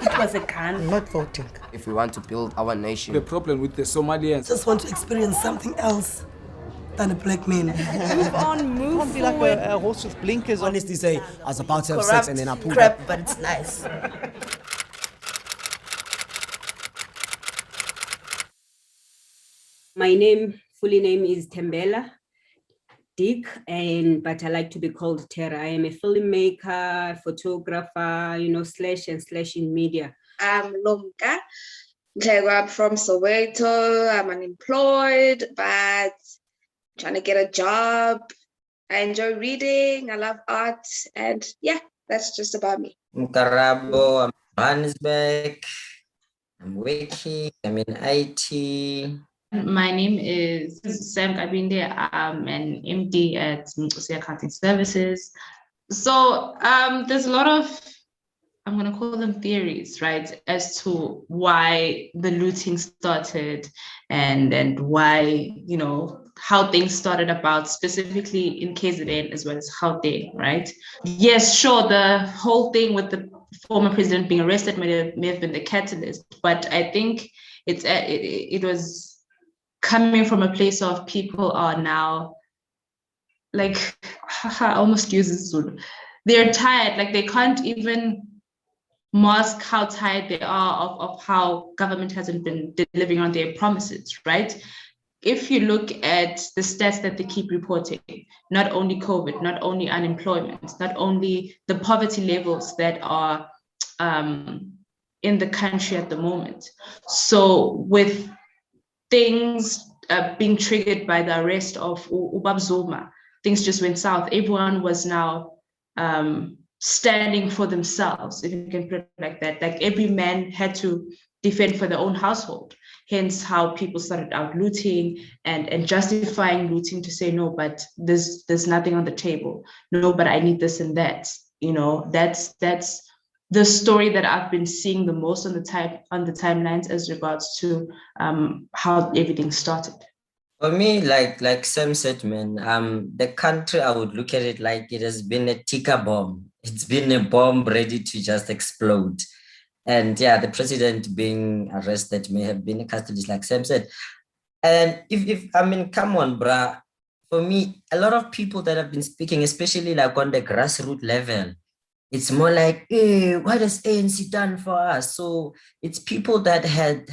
It was a gun. I'm not voting. If we want to build our nation. The problem with the Somalians. Just want to experience something else than a black man. Move on, move Can't be like a horse with blinkers on. Honestly say, I was about to have Corrupt sex and then I pulled crap, up. but it's nice. My full name is Thembela Dick, but I like to be called Tara. I am a filmmaker, photographer, slash in media. I'm Lomka. I'm from Soweto. I'm unemployed, but trying to get a job. I enjoy reading. I love art. And yeah, that's just about me. I'm Karabo. I'm Johannesburg. I'm working. I'm in IT. My name is Sam Kabinde. I'm an MD at Accounting Services. So there's a lot of, I'm going to call them theories, right, as to why the looting started and why, how things started about specifically in KZN as well as Gauteng, right? Yes, sure, the whole thing with the former president being arrested may have been the catalyst, but I think it was coming from a place of people are now, like, I almost use this Zulu. They're tired, like they can't even mask how tired they are of how government hasn't been delivering on their promises, right? If you look at the stats that they keep reporting, not only COVID, not only unemployment, not only the poverty levels that are in the country at the moment. So with things being triggered by the arrest of Jacob Zuma, things just went south. Everyone was now standing for themselves, if you can put it like that. Like every man had to defend for their own household. Hence how people started out looting and justifying looting to say, no, but there's nothing on the table. No, but I need this and that. That's the story that I've been seeing the most on the timelines as regards to how everything started. For me, like Sam said, man, the country, I would look at it like it has been a ticker bomb. It's been a bomb ready to just explode. And yeah, the president being arrested may have been a catalyst, like Sam said. And if come on, bruh. For me, a lot of people that have been speaking, especially like on the grassroots level, it's more like, hey, what has ANC done for us? So it's people that had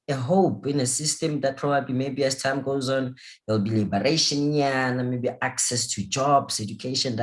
a hope in a system that probably maybe as time goes on, there'll be liberation, and maybe access to jobs, education,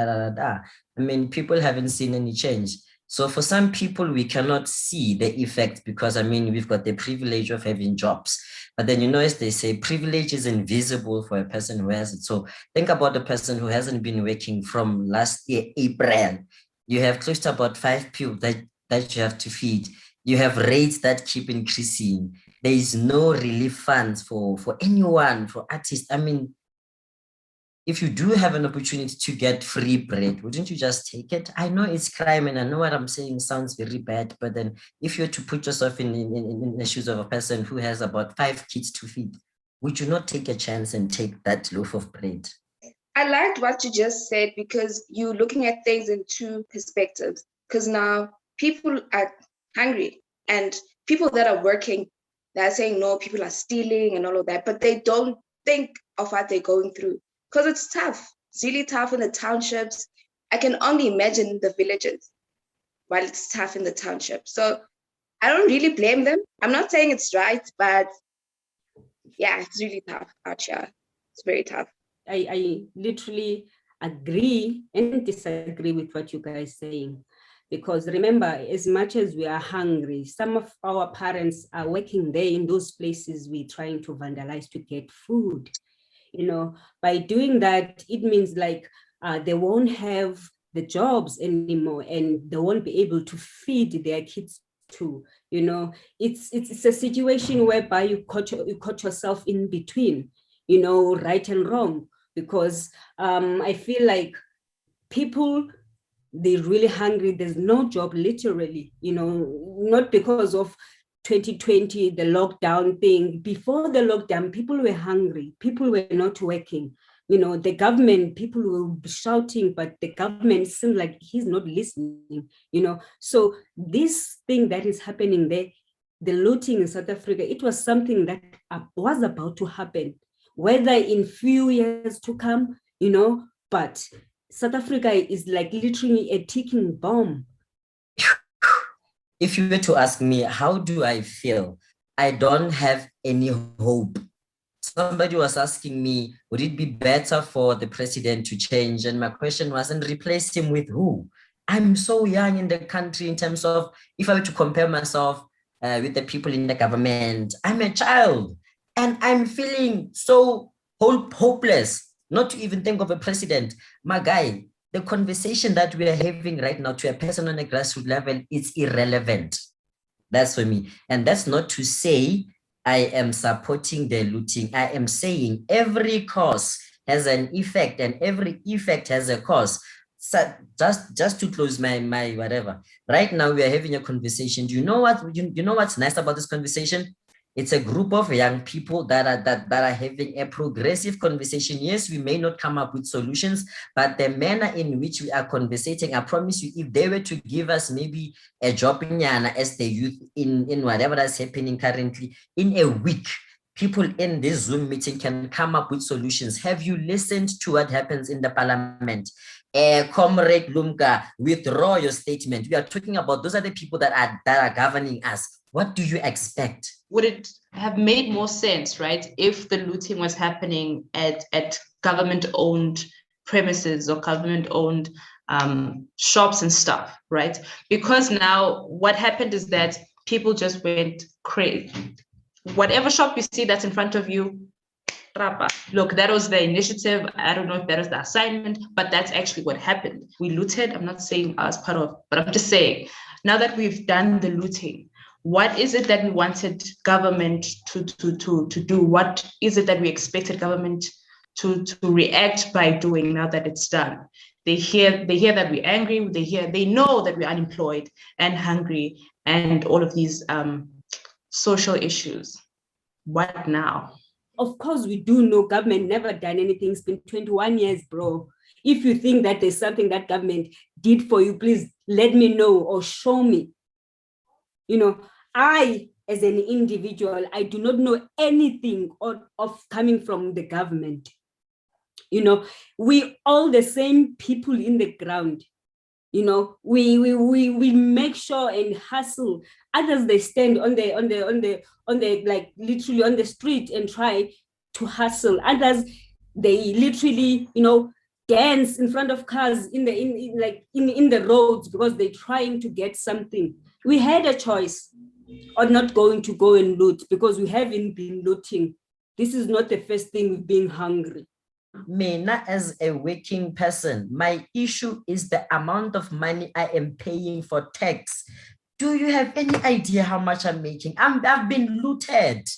people haven't seen any change. So for some people, we cannot see the effect because, we've got the privilege of having jobs. But then, as they say, privilege is invisible for a person who has it. So think about the person who hasn't been working from last year, April. You have close to about 5 people that you have to feed. You have rates that keep increasing. There is no relief funds for anyone, for artists. If you do have an opportunity to get free bread, wouldn't you just take it? I know it's crime and I know what I'm saying sounds very bad, but then if you're to put yourself in the shoes of a person who has about 5 kids to feed, would you not take a chance and take that loaf of bread? I liked what you just said because you're looking at things in two perspectives. Because now people are hungry and people that are working, they're saying, no, people are stealing and all of that, but they don't think of what they're going through. Because it's tough. It's really tough in the townships. I can only imagine the villages while it's tough in the township. So I don't really blame them. I'm not saying it's right, but yeah, it's really tough out here. It's very tough. I literally agree and disagree with what you guys are saying. Because remember, as much as we are hungry, some of our parents are working there in those places we're trying to vandalize to get food. By doing that, it means like they won't have the jobs anymore and they won't be able to feed their kids too. It's a situation whereby you caught yourself in between, right and wrong, because I feel like people, they're really hungry. There's no job, literally, not because of 2020, the lockdown thing. Before the lockdown, people were hungry. People were not working. You know, the government, people will be shouting, but the government seems like he's not listening, you know. So this thing that is happening there, the looting in South Africa, it was something that was about to happen, whether in few years to come, you know, but South Africa is like literally a ticking bomb. If you were to ask me, how do I feel? I don't have any hope. Somebody was asking me, would it be better for the president to change? And my question was, and replace him with who? I'm so young in the country in terms of, if I were to compare myself with the people in the government, I'm a child and I'm feeling so hopeless, not to even think of a president. My guy, the conversation that we are having right now to a person on a grassroots level is irrelevant. That's for me. And that's not to say I am supporting the looting. I am saying every cause has an effect and every effect has a cause. So just to close my whatever. Right now we are having a conversation. Do you know what you know what's nice about this conversation? It's a group of young people that are having a progressive conversation. Yes, we may not come up with solutions, but the manner in which we are conversating, I promise you, if they were to give us maybe a job as the youth in whatever that's happening currently, in a week, people in this Zoom meeting can come up with solutions. Have you listened to what happens in the parliament? Comrade Lumka, withdraw your statement. We are talking about those are the people that are governing us. What do you expect? Would it have made more sense, right, if the looting was happening at government-owned premises or government-owned shops and stuff, right? Because now what happened is that people just went crazy. Whatever shop you see that's in front of you, look, that was the initiative. I don't know if that was the assignment, but that's actually what happened. We looted. I'm not saying I was part of, but I'm just saying, now that we've done the looting, what is it that we wanted government to do? What is it that we expected government to react by doing now that it's done? They hear that we're angry. They know that we're unemployed and hungry and all of these social issues. What now? Of course, we do know government never done anything. It's been 21 years, bro. If you think that there's something that government did for you, please let me know or show me. You know, I, as an individual, I do not know anything of coming from the government. You know, we all the same people in the ground. You know, we make sure and hustle. Others, they stand on the like literally on the street and try to hustle. Others, they literally, you know, dance in front of cars in the roads because they're trying to get something. We had a choice of not going to go and loot because we haven't been looting. This is not the first thing we've been hungry. Me, not as a working person, my issue is the amount of money I am paying for tax. Do you have any idea how much I'm making? I've been looted,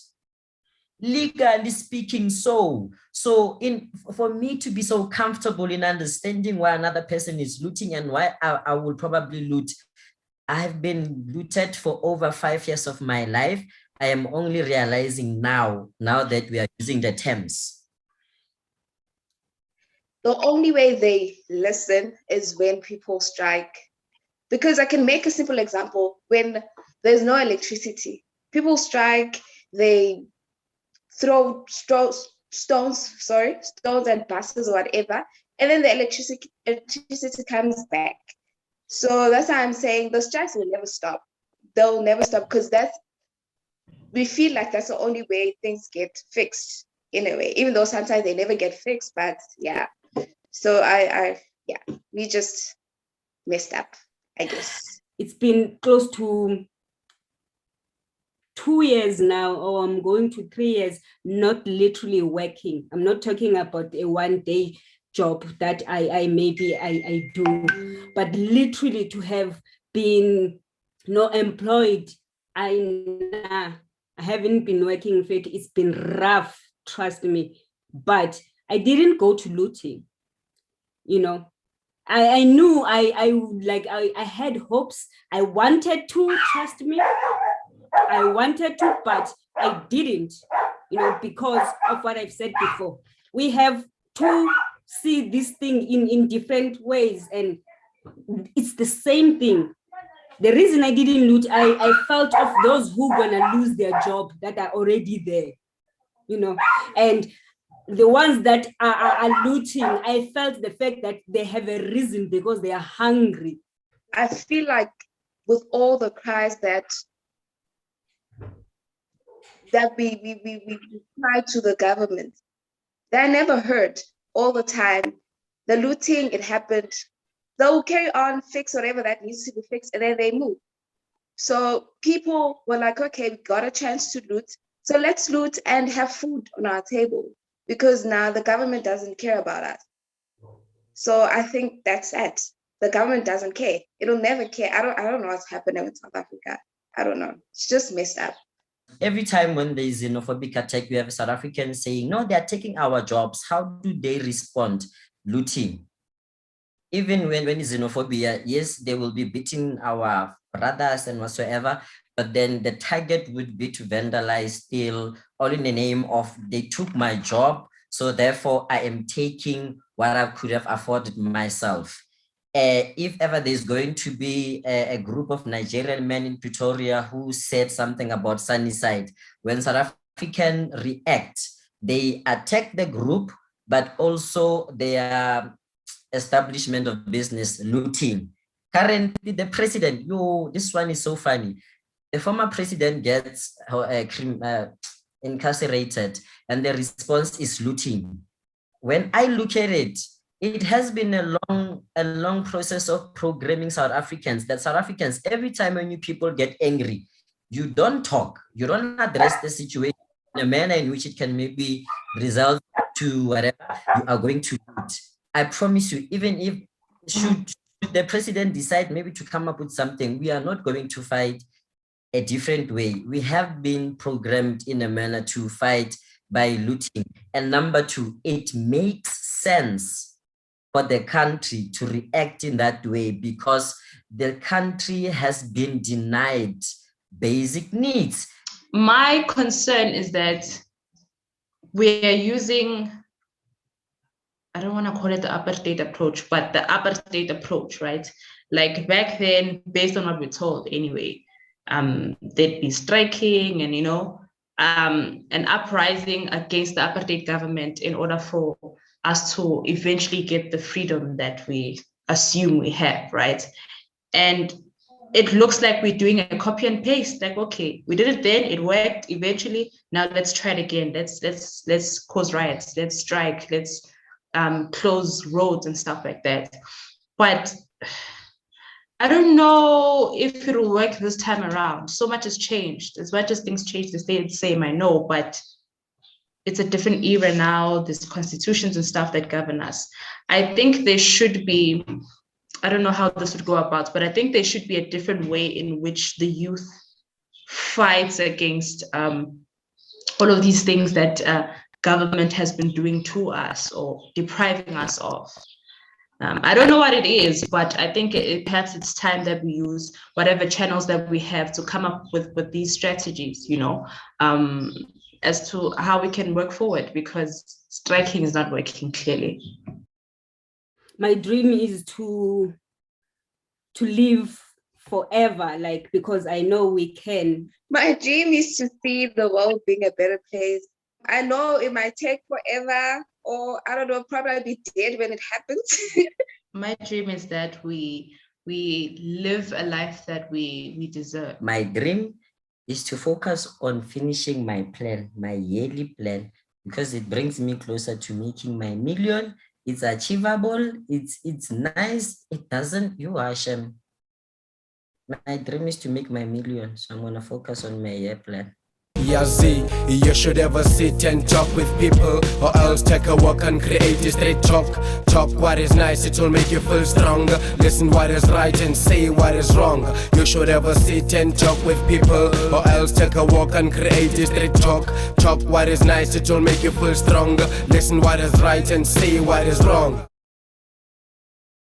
legally speaking. So for me to be so comfortable in understanding why another person is looting and why I will probably loot, I have been looted for over 5 years of my life. I am only realizing now that we are using the terms. The only way they listen is when people strike. Because I can make a simple example. When there's no electricity, people strike, they throw stones and buses or whatever, and then the electricity comes back. So that's why I'm saying the strikes will never stop. They'll never stop because we feel like that's the only way things get fixed in a way, even though sometimes they never get fixed, but yeah. So we just messed up, I guess. It's been close to 2 years now, or I'm going to 3 years, not literally working. I'm not talking about a one-day job that I do, but literally to have been employed. I haven't been working. In fact, it's been rough, trust me. But I didn't go to looting. You know, I knew I had hopes. I wanted to, trust me. I wanted to, but I didn't, because of what I've said before. We have two see this thing in different ways, and it's the same thing. The reason I didn't loot, I felt of those who gonna lose their job that are already there, you know, and the ones that are looting, I felt the fact that they have a reason because they are hungry. I feel like with all the cries that we cry to the government, they're never heard all the time. The looting, it happened. They'll carry on, fix whatever that needs to be fixed, and then they move. So people were like, okay, we got a chance to loot, so let's loot and have food on our table, because now the government doesn't care about us. So I think that's it. The government doesn't care. It'll never care. I don't know what's happening with South Africa. I don't know. It's just messed up. Every time when there is xenophobic attack, we have South Africans saying, no, they're taking our jobs. How do they respond? Looting. Even when xenophobia, yes, they will be beating our brothers and whatsoever, but then the target would be to vandalize, steal, all in the name of they took my job, so therefore I am taking what I could have afforded myself. If ever there's going to be a group of Nigerian men in Pretoria who said something about Sunnyside, when South African react, they attack the group, but also their establishment of business, looting. Currently, the president, this one is so funny. The former president gets incarcerated, and the response is looting. When I look at it, it has been a long process of programming South Africans, that South Africans, every time when you people get angry, you don't talk, you don't address the situation in a manner in which it can maybe result to whatever you are going to do. I promise you, even if should the president decide maybe to come up with something, we are not going to fight a different way. We have been programmed in a manner to fight by looting. And number two, it makes sense for the country to react in that way because the country has been denied basic needs. My concern is that we are using, I don't want to call it the apartheid approach, but the apartheid approach, right? Like back then, based on what we're told anyway, they'd be striking and, an uprising against the apartheid government in order for us to eventually get the freedom that we assume we have, right? And it looks like we're doing a copy and paste, like, okay, we did it then, it worked eventually, now let's try it again. Let's cause riots, let's strike, let's close roads and stuff like that. But I don't know if it'll work this time around. So much has changed. As much as things change, they stay the same, I know, but it's a different era now. There's constitutions and stuff that govern us. I think there should be, I don't know how this would go about, but I think there should be a different way in which the youth fights against all of these things that government has been doing to us or depriving us of. I don't know what it is, but I think perhaps it's time that we use whatever channels that we have to come up with these strategies, as to how we can work forward, because striking is not working clearly. My dream is to live forever, because I know we can. My dream is to see the world being a better place. I know it might take forever, or I don't know, probably I'll be dead when it happens. My dream is that we live a life that we deserve. My dream is to focus on finishing my plan, my yearly plan, because it brings me closer to making my million. It's achievable, it's nice, it doesn't, Hashem. My dream is to make my million, so I'm gonna focus on my year plan. Yazi, you should ever sit and talk with people, or else take a walk and create a straight talk. Talk what is nice, it will make you feel stronger. Listen what is right and say what is wrong. You should ever sit and talk with people, or else take a walk and create a straight talk. Talk what is nice, it will make you feel stronger. Listen what is right and say what is wrong.